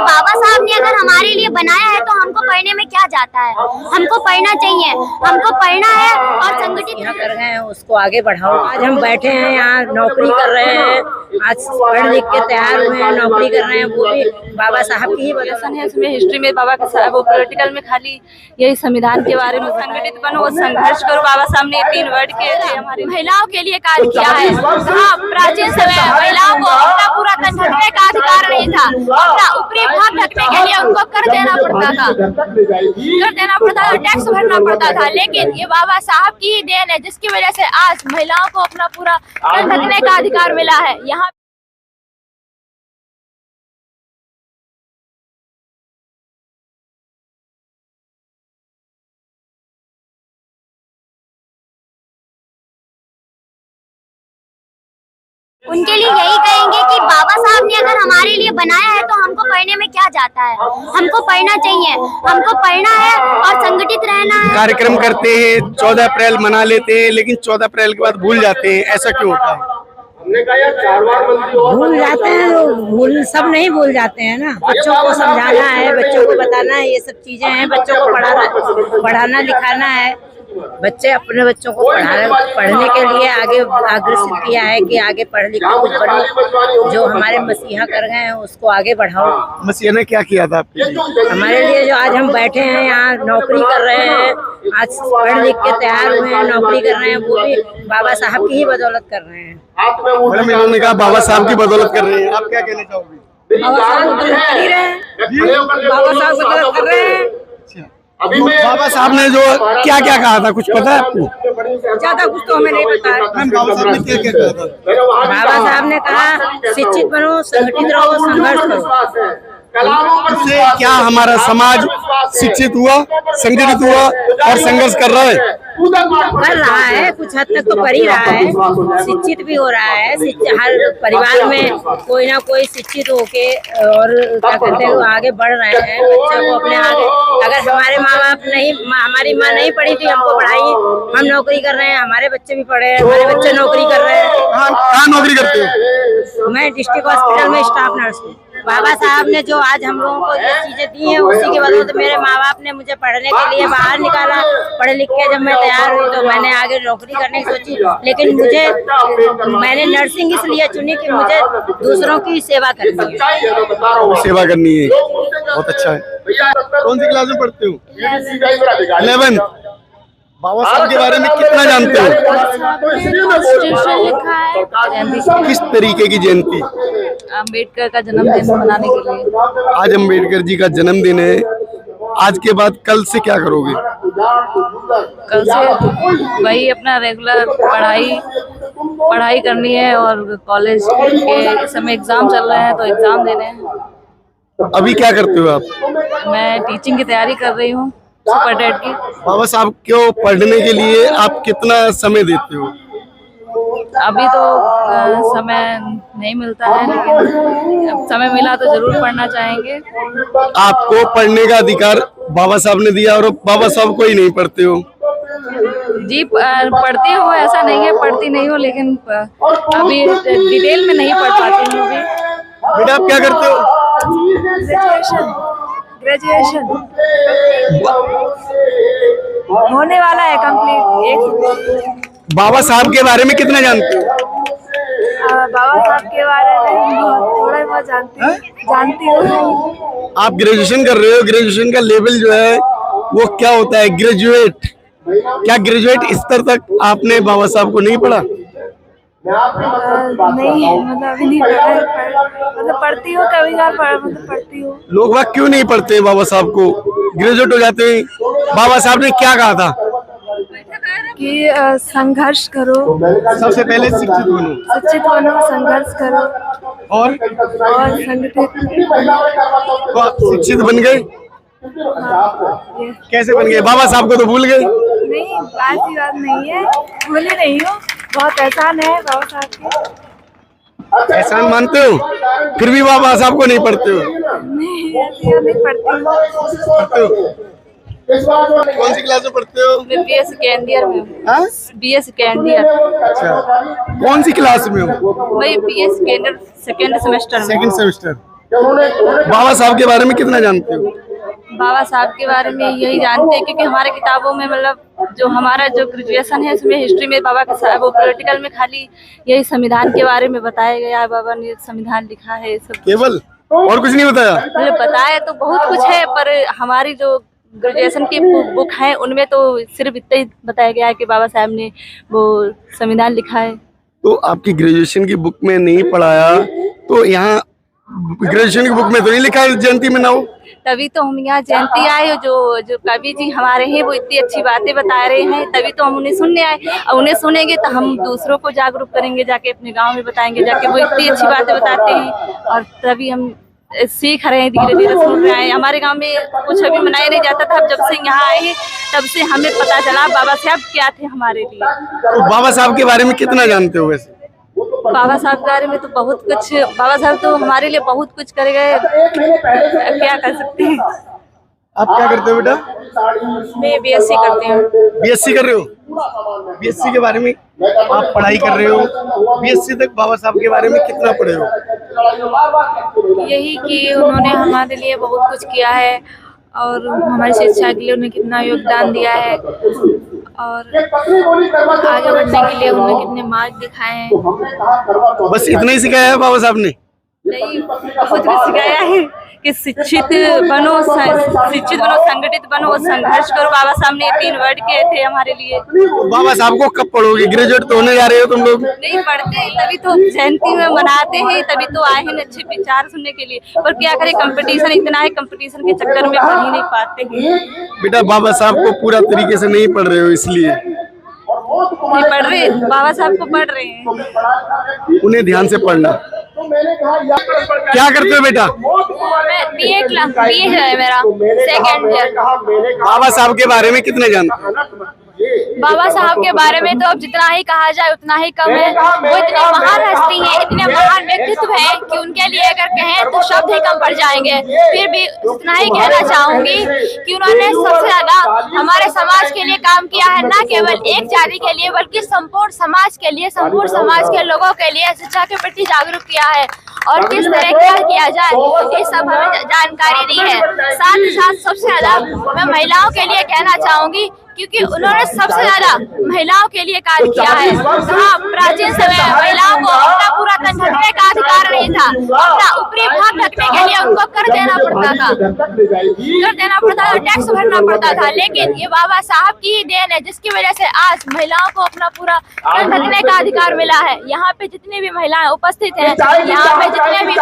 बाबा साहब ने अगर हमारे लिए बनाया है तो हमको पढ़ने में क्या जाता है, हमको पढ़ना चाहिए, हमको पढ़ना है और संगठित कर गए हैं उसको आगे बढ़ाओ। आज हम बैठे हैं यहाँ नौकरी कर रहे हैं, आज पढ़ लिख के तैयार हुए हैं, नौकरी कर रहे हैं, वो भी बाबा साहब की ही वजह है। इसमें हिस्ट्री में बाबा के साहब, वो पॉलिटिकल में खाली यही संविधान के बारे में संगठित बनो, संघर्ष करो। बाबा साहब ने 3 वर्ड के हमारी महिलाओं के लिए कार्य किया है। हाँ, प्राचीन समय महिलाओं को अपना पूरा तन ढकने का अधिकार नहीं था, अपना ऊपरी भाग ढकने के लिए उनको कर देना पड़ता था, टैक्स भरना पड़ता था। लेकिन ये बाबा साहब की ही देन है जिसकी वजह से आज महिलाओं को अपना पूरा तन ढकने का अधिकार मिला है। यहाँ उनके लिए यही कहेंगे कि बाबा साहब ने अगर हमारे लिए बनाया है तो हमको पढ़ने में क्या जाता है, हमको पढ़ना चाहिए, हमको पढ़ना है और संगठित रहना है। कार्यक्रम करते हैं, 14 अप्रैल मना लेते हैं, लेकिन 14 अप्रैल के बाद भूल जाते हैं, ऐसा क्यों होता है? भूल जाते हैं, भूल सब नहीं भूल जाते हैं ना। बच्चों को समझाना है, बच्चों को बताना है, ये सब चीजें हैं। बच्चों को पढ़ाना लिखाना है। बच्चे अपने बच्चों को पढ़ने के लिए आगे अग्रसर किया है कि आगे पढ़ लिख कुछ बनो। जो हमारे मसीहा कर गए हैं उसको आगे बढ़ाओ। मसीहा ने क्या किया था आपके लिए? हमारे लिए जो आज हम बैठे हैं यहाँ नौकरी कर रहे हैं, आज पढ़ लिख के तैयार हुए हैं, नौकरी कर रहे हैं, वो भी बाबा साहब की ही बदौलत कर रहे हैं। मैडम, इन्होंने कहा बाबा साहब की बदौलत कर रहे हैं, आप क्या कहना चाहोगे? बाबा साहब बदौलत कर ही रहे हैं, बाबा साहब बदौलत कर रहे हैं। बाबा साहब ने जो क्या क्या कहा था, कुछ पता है आपको? ज्यादा कुछ तो हमें नहीं पता है। बाबा साहब ने क्या क्या कहा था? बाबा साहब ने कहा शिक्षित बनो, संगठित रहो, संघर्ष करो। इससे क्या हमारा समाज शिक्षित हुआ, संगठित हुआ और संघर्ष कर रहा है? कर रहा है, कुछ हद तक तो कर ही रहा है, शिक्षित भी हो रहा है। हर परिवार में कोई ना कोई शिक्षित होके और क्या कहते हैं आगे बढ़ रहे हैं। बच्चों को अपने आगे, अगर हमारे माँ बाप नहीं, हमारी माँ नहीं पढ़ी थी, हमको पढ़ाई, हम नौकरी कर रहे हैं, हमारे बच्चे भी पढ़े हैं, हमारे बच्चे नौकरी कर रहे हैं। कहाँ नौकरी करते हो? मैं डिस्ट्रिक्ट हॉस्पिटल में स्टाफ नर्स हूँ। बाबा साहब ने जो आज हम लोगों को ये चीजें दी हैं, उसी के बदौलत मेरे माँ बाप ने मुझे पढ़ने के लिए बाहर निकाला। पढ़ लिख के जब मैं तैयार हुई तो मैंने आगे नौकरी करने की सोची, लेकिन मैंने नर्सिंग इसलिए चुनी कि मुझे दूसरों की सेवा करनी है। सेवा करनी है, बहुत अच्छा है। कौन सी क्लास में पढ़ते हो? 11। बाबा साहब के बारे में कितना जानते हो? लिखा है किस तरीके की जयंती? अम्बेडकर का जन्मदिन मनाने के लिए। आज अम्बेडकर जी का जन्मदिन है। आज के बाद कल से क्या करोगे? कल से वही अपना रेगुलर पढ़ाई करनी है और कॉलेज के समय एग्जाम चल रहे हैं तो एग्जाम देने हैं। अभी क्या करते हो आप? मैं टीचिंग की तैयारी कर रही हूँ, सुपर टेट की। बाबा साहब को पढ़ने के लिए आप कितना समय देते हो? अभी तो समय नहीं मिलता है, लेकिन अब समय मिला तो जरूर पढ़ना चाहेंगे। आपको पढ़ने का अधिकार बाबा साहब ने दिया और बाबा साहब को ही नहीं पढ़ते हो? जी पढ़ती हूँ, ऐसा नहीं है पढ़ती नहीं हूँ, लेकिन अभी डिटेल में नहीं पढ़ पाती हूँ। अभी बेटा आप क्या करते हो? ग्रेजुएशन होने वाला है कंप्लीट। बाबा साहब के बारे में कितना जानते हो? बाबा साहब के बारे में थोड़ा बहुत जानती हूँ। आप ग्रेजुएशन कर रहे हो, ग्रेजुएशन का लेवल जो है वो क्या होता है? ग्रेजुएट। क्या ग्रेजुएट स्तर तक आपने बाबा साहब को नहीं पढ़ा? नहीं, मतलब अभी नहीं मतलब पढ़ती हूँ, कभी मतलब पढ़ती हूँ। लोग वह क्यों नहीं पढ़ते बाबा साहब को? ग्रेजुएट हो जाते हैं। बाबा साहब ने क्या कहा था? कि संघर्ष करो, सबसे पहले शिक्षित बनो, संघर्ष करो और संगठित। शिक्षित बन गए? कैसे बन गए? बाबा साहब को तो भूल गए? नहीं, ऐसी बात नहीं है, भूले नहीं हो, बहुत एहसान है बाबा साहब के। एहसान मानते हो, फिर भी बाबा साहब को नहीं पढ़ते हो? नहीं, नहीं पढ़ती हूँ। कौन सी क्लास में पढ़ते हो? मैं BA सेकेंड ईयर में हूँ। BA second year. अच्छा, कौन सी क्लास में हो? वही BA सेकेंड सेमेस्टर में। Second semester. बाबा साहब के बारे में कितना जानते हो? बाबा साहब के बारे में यही जानते हैं क्योंकि हमारे किताबों में मतलब जो हमारा जो ग्रेजुएशन है उसमें हिस्ट्री में बाबा के साहब, वो पॉलिटिकल में खाली यही संविधान के बारे में बताया गया है। बाबा ने संविधान लिखा है सब केवल, और कुछ नहीं बताया? मतलब बताया तो बहुत कुछ है, पर हमारी जो ग्रेजुएशन की बुक है उनमें तो सिर्फ इतना ही बताया गया है कि बाबा साहब ने वो संविधान लिखा है। तो आपकी ग्रेजुएशन की बुक में नहीं पढ़ाया तो यहाँ ग्रेजुएशन की बुक में तो नहीं लिखा है जयंती मनाओ? तभी तो हम यहाँ जयंती आए, जो कवि जी हमारे हैं वो इतनी अच्छी बातें बता रहे हैं, तभी तो हम उन्हें सुनने आए। और उन्हें सुनेंगे तो हम दूसरों को जागरूक करेंगे, जाके अपने गांव में बताएंगे, जाके वो इतनी अच्छी बातें बताते हैं और तभी हम सीख रहे हैं, धीरे धीरे सुन रहे हैं। हमारे गांव में कुछ अभी मनाया नहीं जाता था, जब से यहाँ आए हैं तब से हमें पता चला बाबा साहब क्या थे हमारे लिए। तो बाबा साहब के बारे में कितना जानते हो वैसे? बाबा साहब के बारे में तो बहुत कुछ, बाबा साहब तो हमारे लिए बहुत कुछ कर गए, क्या कर सकते हैं। आप क्या करते हो बेटा? मैं बीएससी करती हूँ। बीएससी कर रहे हो? बीएससी के बारे में आप पढ़ाई कर रहे हो, बीएससी तक बाबा साहब के बारे में कितना पढ़े हो? यही कि उन्होंने हमारे लिए बहुत कुछ किया है और हमारी शिक्षा के लिए उन्होंने कितना योगदान दिया है और आगे बढ़ने के लिए उन्होंने कितने मार्ग दिखाए हैं। बस इतना ही सिखाया है बाबा साहब ने? नहीं, बहुत कुछ सिखाया है कि शिक्षित बनो, संगठित बनो और संघर्ष करो। बाबा साहब ने 3 वर्ड किए थे हमारे लिए। बाबा साहब को कब पढ़ोगे? ग्रेजुएट तो होने जा रहे हो तुम लोग? नहीं पढ़ते, तभी तो जयंती में मनाते हैं, तभी तो आए हैं अच्छे विचार सुनने के लिए। पर क्या करें, कंपटीशन इतना है, कंपटीशन के चक्कर में पढ़ ही नहीं पाते हैं। बेटा बाबा साहब को पूरा तरीके से नहीं पढ़ रहे हो इसलिए? नहीं पढ़ रहे, बाबा साहब को पढ़ रहे हैं। उन्हें ध्यान से पढ़ना। क्या करते हो बेटा? बीए है मेरा, सेकंड ईयर। बाबा साहब के बारे में कितने जानते हो? बाबा साहब के बारे में तो अब जितना ही कहा जाए उतना ही कम है। वो इतने महान हस्ती हैं, इतने महान व्यक्तित्व हैं कि उनके लिए अगर कहें तो शब्द ही कम पड़ जाएंगे। फिर भी उतना ही कहना चाहूंगी कि उन्होंने सबसे ज्यादा हमारे समाज के लिए काम किया है, न केवल एक जाति के लिए बल्कि संपूर्ण समाज के लिए, संपूर्ण समाज के लोगों के लिए शिक्षा के प्रति जागरूक किया है और किस तरह क्या किया जाए ये सब हमें जानकारी दी है। साथ ही साथ सबसे ज्यादा मैं महिलाओं के लिए कहना चाहूंगी क्योंकि उन्होंने सबसे ज्यादा महिलाओं के लिए कार्य किया है। हाँ, प्राचीन समय में महिलाओं को अपना पूरा तन ढकने का अधिकार नहीं था, अपना ऊपरी भाग ढकने के लिए उनको कर देना पड़ता था, टैक्स भरना पड़ता था। लेकिन ये बाबा साहब की ही देन है जिसकी वजह से आज महिलाओं को अपना पूरा तन ढकने का अधिकार मिला है। यहाँ पे जितनी भी महिलाएं उपस्थित हैं, यहाँ पे जितने भी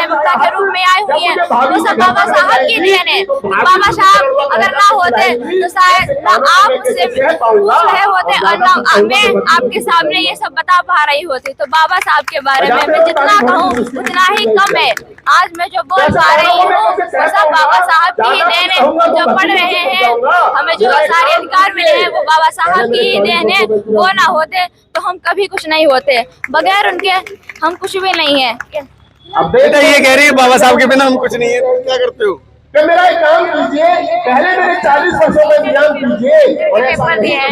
वक्ता के रूप में आई हुई है, वो सब बाबा साहब की देन है। बाबा साहब अगर ना होते तो शायद ना आप मुझसे पूछ रहे होते और ना मैं आपके सामने ये सब बता पा रही होती। तो बाबा साहब के बारे में मैं जितना कहूँ उतना ही कम है। आज मैं जो बोल पा रही हूँ वो सब बाबा साहब की ही देन है। जो पढ़ रहे हैं, हमें जो सारे अधिकार मिले हैं वो बाबा साहब की ही देन है। वो ना होते तो हम कभी कुछ नहीं होते, बगैर उनके हम कुछ भी नहीं है। बेटा ये कह रही है बाबा साहब के बिना हम कुछ नहीं है, तुम क्या करते हो? कि मेरा एक काम कीजिए, पहले मेरे 40 वर्षों का एग्जाम कीजिए और पेपर दिए हैं,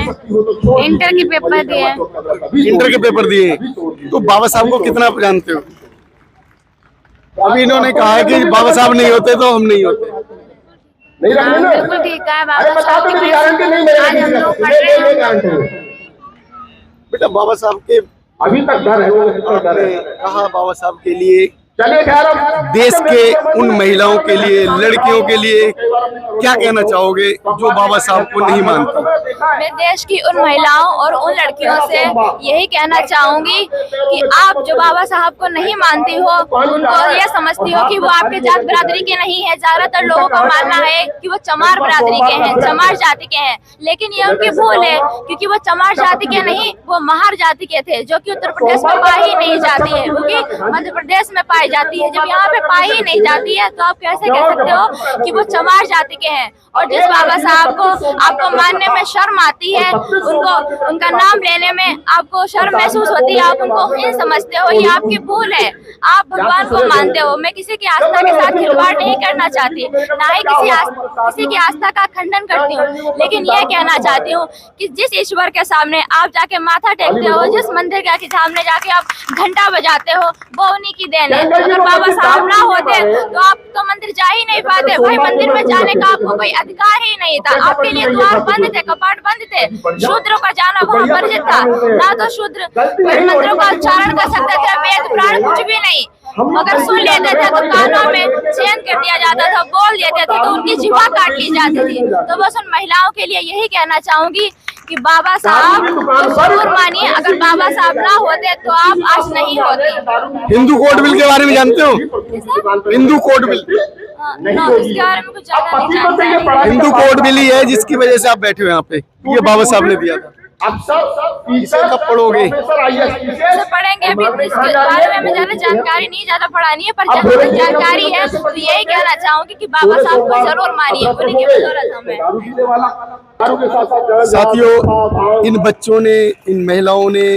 इंटर के पेपर दिए हैं। इंटर के पेपर दिए, तो बाबा साहब को कितना जानते हो? अभी इन्होंने कहा कि बाबा साहब नहीं होते तो हम नहीं होते। नहीं रखने ना? बिल्कुल ठीक है, अरे बाबा बता साहब दो की गारंटी नहीं आज हम लोग पढ़ रहे हैं। गारंटी बेटा बाबा साहब के अभी तक डर है, वो डर है। कहा बाबा साहब के लिए, चलिए खैर अब देश के उन महिलाओं के लिए, लड़कियों के लिए क्या कहना चाहोगे जो बाबा साहब को नहीं मानती? मैं देश की उन महिलाओं और उन लड़कियों से यही कहना चाहूंगी कि आप जो बाबा साहब को नहीं मानती हो, उनको ये समझती हो कि वो आपके जात बिरादरी के नहीं है। ज्यादातर लोगों का मानना है कि वो चमार बिरादरी के हैं, चमार जाति के हैं, लेकिन ये उनकी भूल है क्योंकि वो चमार जाति के नहीं, वो महार जाति के थे, जो कि उत्तर प्रदेश में पाई ही नहीं जाती है, क्योंकि मध्य प्रदेश में पाई जाती है। जब यहाँ पे पाई ही नहीं जाती है तो आप कैसे कह सकते हो कि वो चमार जाति के हैं? और जिस बाबा साहब को आपको मानने में शर्म आती है, उनको उनका नाम लेने में आपको शर्म महसूस होती है, आप उनको हीन समझते हो, ये आपकी भूल है। आप भगवान को मानते हो। मैं किसी की आस्था के साथ खिलवाड़ नहीं करना चाहती, ना ही किसी की आस्था का खंडन करती हूँ, लेकिन ये कहना चाहती हूँ कि जिस ईश्वर के सामने आप जाके माथा टेकते हो, जिस मंदिर के सामने जाके आप घंटा बजाते हो, वो उन्हीं की देन है। अगर बाबा साहब ना होते तो आप तो मंदिर जा ही नहीं पाते। भाई मंदिर में जाने का आपको कोई अधिकार ही नहीं था, आपके लिए द्वार बंद थे, कपाट बंद थे, शूद्रों का जाना वहाँ वर्जित था। ना तो शूद्र मंत्रों का उच्चारण कर सकते थे, वेद पुराण कुछ भी नहीं। अगर सुन लेते थे तो कानों में चेन कर दिया जाता था, बोल देते थे तो उनकी जिह्वा काट ली जाती थी। तो बस उन महिलाओं के लिए यही कहना चाहूंगी कि बाबा साहब को जरूर मानिए। अगर बाबा साहब ना होते तो आप आज नहीं होते। हिंदू कोड बिल के बारे में जानते हो? हिंदू कोड बिल, इसके बारे में कुछ ज्यादा नहीं जानते। हिंदू कोड बिल ही है जिसकी वजह से आप बैठे हो यहाँ पे, ये बाबा साहब ने दिया था। अब सब इसे कब पढ़ोगे? इसे पढ़ेंगे अभी, इसके बारे में हमें ज्यादा जानकारी नहीं, ज्यादा पढ़ा नहीं है, पर जहाँ तक जानकारी है तो यही कहना चाहूंगी कि बाबा साहब को जरूर मानिए, उन्हीं की बदौलत हमें। साथियों, इन बच्चों ने, इन महिलाओं ने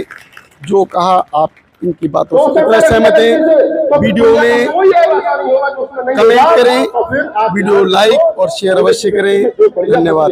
जो कहा, आप इनकी बातों से कितना सहमत हैं? वीडियो में कमेंट करें, वीडियो लाइक और शेयर अवश्य करें। धन्यवाद।